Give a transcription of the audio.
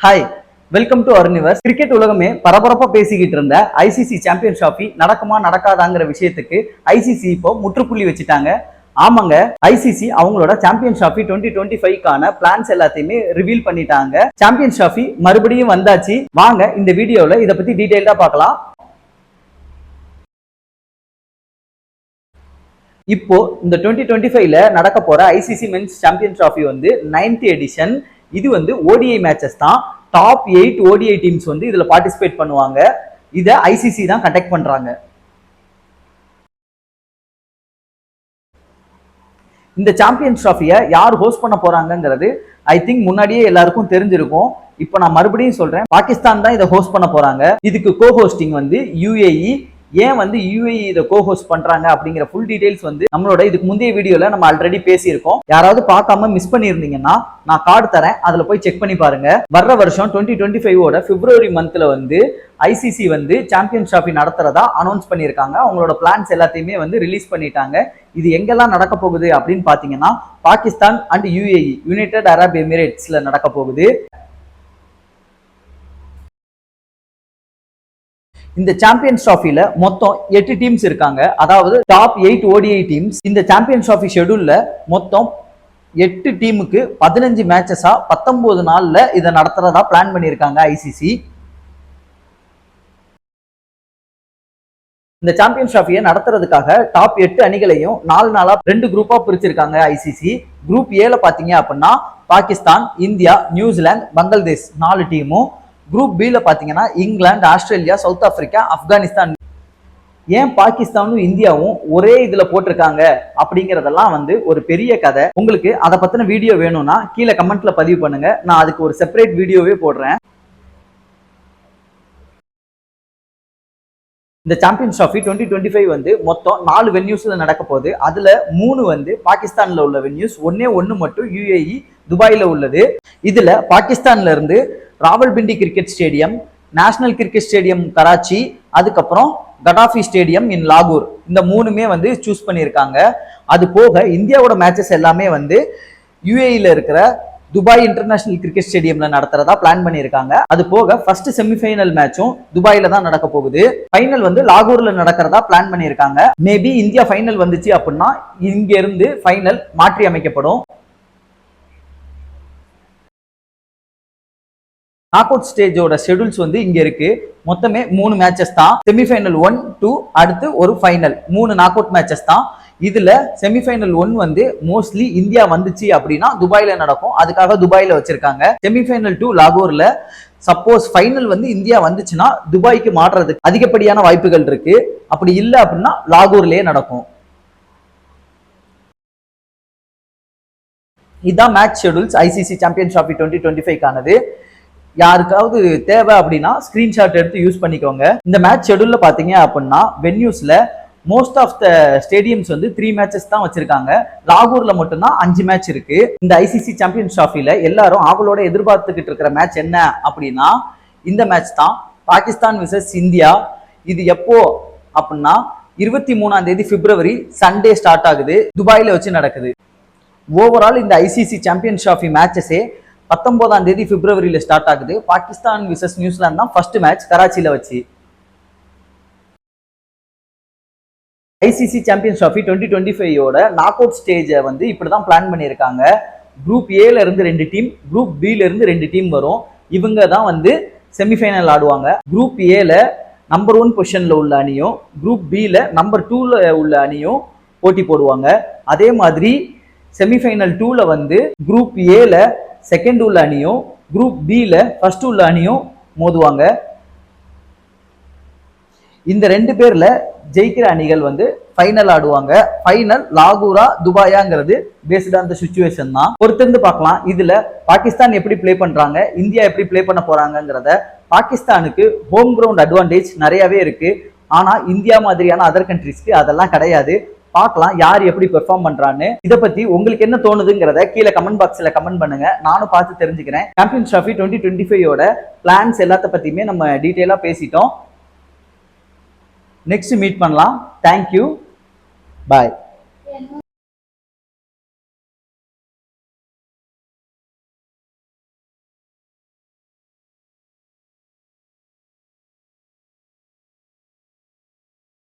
Hi, welcome to அருணிவர்ஸ். Cricket உலகமே பரபரப்பா பேசிக்கிட்டு இருந்த ஐசிசி சாம்பியன் டிராஃபி நடக்குமா நடக்காதாங்கிற விஷயத்துக்கு ஐசிசி இப்போ முற்றுப்புள்ளி வச்சுட்டாங்க. ஆமாங்க, ஐசிசி அவங்களோட சாம்பியன் டிராஃபி 2025க்கான பிளான்ஸ் எல்லாத்தையுமே ரிவீல் பண்ணிட்டாங்க. சாம்பியன் டிராஃபி மறுபடியும் வந்தாச்சு. வாங்க இந்த வீடியோல இதை பத்தி டீடைல்டா பார்க்கலாம். இப்போ இந்த 2025ல நடக்க போற ஐசிசி மென்ஸ் சாம்பியன் டிராஃபி வந்து 9th எடிஷன். இது வந்து ஓடிஐ மேட்சஸ் தான். டாப் 8 ஓடிஐ டீம்ஸ் வந்து இதுல பார்ட்டிசிபேட் பண்ணுவாங்க. இதை ஐசிசி தான் கண்டக்ட் பண்றாங்க. இந்த சாம்பியன்ஸ் டிராஃபியை யார் ஹோஸ்ட் பண்ண போறாங்கிறது ஐ திங்க் முன்னாடியே எல்லாருக்கும் தெரிஞ்சிருக்கும். இப்போ நான் மறுபடியும் சொல்றேன், பாகிஸ்தான் தான் இதை ஹோஸ்ட் பண்ண போறாங்க. இதுக்கு கோ ஹோஸ்டிங் வந்து யுஏஇ. ஏன் வந்து யுஏஇ இதை கோ ஹோஸ்ட் பண்றாங்க அப்படிங்கிற ஃபுல் டீடைல்ஸ் வந்து நம்மளோட இதுக்கு முந்தைய வீடியோல நம்ம ஆல்ரெடி பேசியிருக்கோம். யாராவது பார்க்காம மிஸ் பண்ணியிருந்தீங்கன்னா நான் கார்டு தரேன், அதுல போய் செக் பண்ணி பாருங்க. வர்ற வருஷம் 2025ஓட பிப்ரவரி மந்த்ல வந்து ஐசிசி வந்து சாம்பியன்ஸ் டிராஃபி நடத்துறதா அனௌன்ஸ் பண்ணியிருக்காங்க. அவங்களோட பிளான்ஸ் எல்லாத்தையுமே வந்து ரிலீஸ் பண்ணிட்டாங்க. இது எங்கெல்லாம் நடக்க போகுது அப்படின்னு பாத்தீங்கன்னா Pakistan and UAE, united Arab எமிரேட்ஸ்ல நடக்க போகுது. இந்த சாம்பியன்ஸ் டிராஃபில மொத்தம் 8 டீம்ஸ் இருக்காங்க. அதாவது டாப் 8 ஓடிஐ டீம்ஸ். இந்த சாம்பியன்ஸ் டிராஃபி ஷெட்யூல்ல மொத்தம் 8 டீமுக்கு 15 மேட்சஸா 19 நாள்ல இதை நடத்துறதா பிளான் பண்ணியிருக்காங்க ஐசிசி. இந்த சாம்பியன்ஸ் டிராஃபியை நடத்துறதுக்காக டாப் 8 அணிகளையும் 4 நாளா 2 குரூப்பா பிரிச்சிருக்காங்க ஐசிசி. குரூப் ஏல பாத்தீங்க அப்படின்னா பாகிஸ்தான், இந்தியா, நியூசிலாந்து, பங்களாதேஷ் 4 டீமும். குரூப் பில பாத்தீங்கன்னா England, Australia, south Africa, Afghanistan. ஏன் பாகிஸ்தானும் இந்தியாவும் ஒரே இதுல போட்டிருக்காங்க அப்படிங்கறதெல்லாம் வந்து ஒரு பெரிய கதை. உங்களுக்கு அதை பத்தின வீடியோ வேணும்னா கீழே கமெண்ட்ல பதிவு பண்ணுங்க, நான் அதுக்கு ஒரு செப்பரேட் வீடியோவே போடுறேன். இந்த சாம்பியன்ஸ் டிராஃபி 2025 வந்து மொத்தம் 4 வென்யூஸ்ல நடக்க போகுது. அதுல 3 வந்து பாகிஸ்தான்ல உள்ள வென்யூஸ், ஒன்னு மட்டும் யுஏஇ துபாயில உள்ளது. இதுல பாகிஸ்தான்ல இருந்து Rawalpindi cricket stadium, national cricket stadium Karachi, அதுக்கப்புறம் கடாஃபி ஸ்டேடியம் இன் லாகூர், இந்த 3மே வந்து சூஸ் பண்ணியிருக்காங்க. அது போக இந்தியாவோட மேட்சஸ் எல்லாமே வந்து யுஏஇல இருக்கிற துபாய் இன்டர்நேஷனல் கிரிக்கெட் ஸ்டேடியம்ல நடத்துறதா பிளான் பண்ணியிருக்காங்க. அது போக ஃபர்ஸ்ட் செமிஃபைனல் மேட்சும் துபாயில தான் நடக்க போகுது. ஃபைனல் வந்து லாகூர்ல நடக்கிறதா பிளான் பண்ணியிருக்காங்க. மேபி இந்தியா ஃபைனல் வந்துச்சு அப்படின்னா இங்க இருந்து ஃபைனல் மாற்றி அமைக்கப்படும். நாக் அவுட் ஸ்டேஜோட ஷெட்யூல்ஸ் வந்து இங்க இருக்கு. மொத்தமே 3 மேட்சஸ் தான். செமிஃபைனல் 1, 2, அடுத்து ஒரு ஃபைனல். 3 நாக் அவுட் மேட்சஸ் தான். இதுல செமிஃபைனல் 1 வந்து மோஸ்ட்லி இந்தியா வந்துச்சு அப்படின்னா துபாயில நடக்கும். அதுக்காக துபாயில வச்சிருக்காங்க. செமிஃபைனல் 2 லாகூர்ல. சப்போஸ் ஃபைனல் வந்து இந்தியா வந்துச்சுன்னா துபாய்க்கு மாறுறதுக்கு அதிகப்படியான வாய்ப்புகள் இருக்கு. அப்படி இல்லை அப்படின்னா லாகூர்லயே நடக்கும். இதுதான் match schedules ICC champions trophy 2025க்கானது. யாருக்காவது தேவை அப்படின்னா ஸ்கிரீன்ஷாட் எடுத்து யூஸ் பண்ணிக்கோங்க. இந்த மேட்ச் ஷெட்யூல்ல பாத்தீங்க அப்படின்னா வென்யூஸ்ல மோஸ்ட் ஆஃப் த ஸ்டேடியம்ஸ் வந்து 3 மேட்சஸ் தான் வச்சிருக்காங்க. லாகூர்ல மட்டும்தான் 5 மேட்ச் இருக்கு. இந்த ஐசிசி சாம்பியன்ஸ் டிராஃபில எல்லாரும் அவங்களோட எதிர்பார்த்துக்கிட்டு இருக்கிற மேட்ச் என்ன அப்படின்னா இந்த மேட்ச் தான், பாகிஸ்தான் விசஸ் இந்தியா. இது எப்போ அப்படின்னா 23ஆம் தேதி பிப்ரவரி சண்டே ஸ்டார்ட் ஆகுது. துபாயில வச்சு நடக்குது. ஓவரால் இந்த ஐசிசி சாம்பியன்ஸ் டிராஃபி மேட்சஸே 19ஆம் தேதி பிப்ரவரியில ஸ்டார்ட் ஆகுது. பாகிஸ்தான் விசஸ் நியூசிலாந்து தான் ஃபர்ஸ்ட் மேட்ச் கராச்சியில வச்சு. ஐசிசி சாம்பியன்ஸ் டிராஃபி 2025ஓட நாக் அவுட் ஸ்டேஜை வந்து இப்படிதான் பிளான் பண்ணியிருக்காங்க. குரூப் ஏல இருந்து 2 டீம், குரூப் பில இருந்து 2 டீம் வரும். இவங்க தான் வந்து செமிஃபைனல் ஆடுவாங்க. குரூப் ஏல நம்பர் 1 பொசிஷன்ல உள்ள அணியும், குரூப் பில நம்பர் 2ல உள்ள அணியும் போட்டி போடுவாங்க. அதே மாதிரி செமிஃபைனல் 2ல வந்து குரூப் ஏல செகண்ட் உள்ள அணியும், குரூப் பில ஃபர்ஸ்ட் உள்ள அணியும் மோதுவாங்க. இந்த 2 பேர்ல ஜெயிக்கிற அணிகள் வந்து ஃபைனல் ஆடுவாங்க. ஃபைனல் லாகூரா துபாயாங்கிறது பேஸ்ட் ஆன் தி சிச்சுவேஷன் தான். பொறுத்திருந்து பார்க்கலாம். இதுல பாகிஸ்தான் எப்படி பிளே பண்றாங்க, இந்தியா எப்படி பிளே பண்ண போறாங்கிறத. பாகிஸ்தானுக்கு ஹோம் கிரவுண்ட் அட்வான்டேஜ் நிறையவே இருக்கு. ஆனா இந்தியா மாதிரியான அதர் கண்ட்ரிஸ்க்கு அதெல்லாம் கிடையாது. பார்க்கலாம் யார் எப்படி பெர்ஃபார்ம் பண்றான்னு. இதை பத்தி உங்களுக்கு என்ன தோணுதுங்கிறத கீழே கமெண்ட் பாக்ஸ்ல கமெண்ட் பண்ணுங்க, நானும் பார்த்து தெரிஞ்சுக்கிறேன். சாம்பியன்ஸ் டிராஃபி 2025ஓட பிளான்ஸ் எல்லாத்த பத்தியுமே நம்ம டீட்டெயிலா பேசிட்டோம். நெக்ஸ்ட் மீட் பண்ணலாம். தேங்க்யூ, பாய்.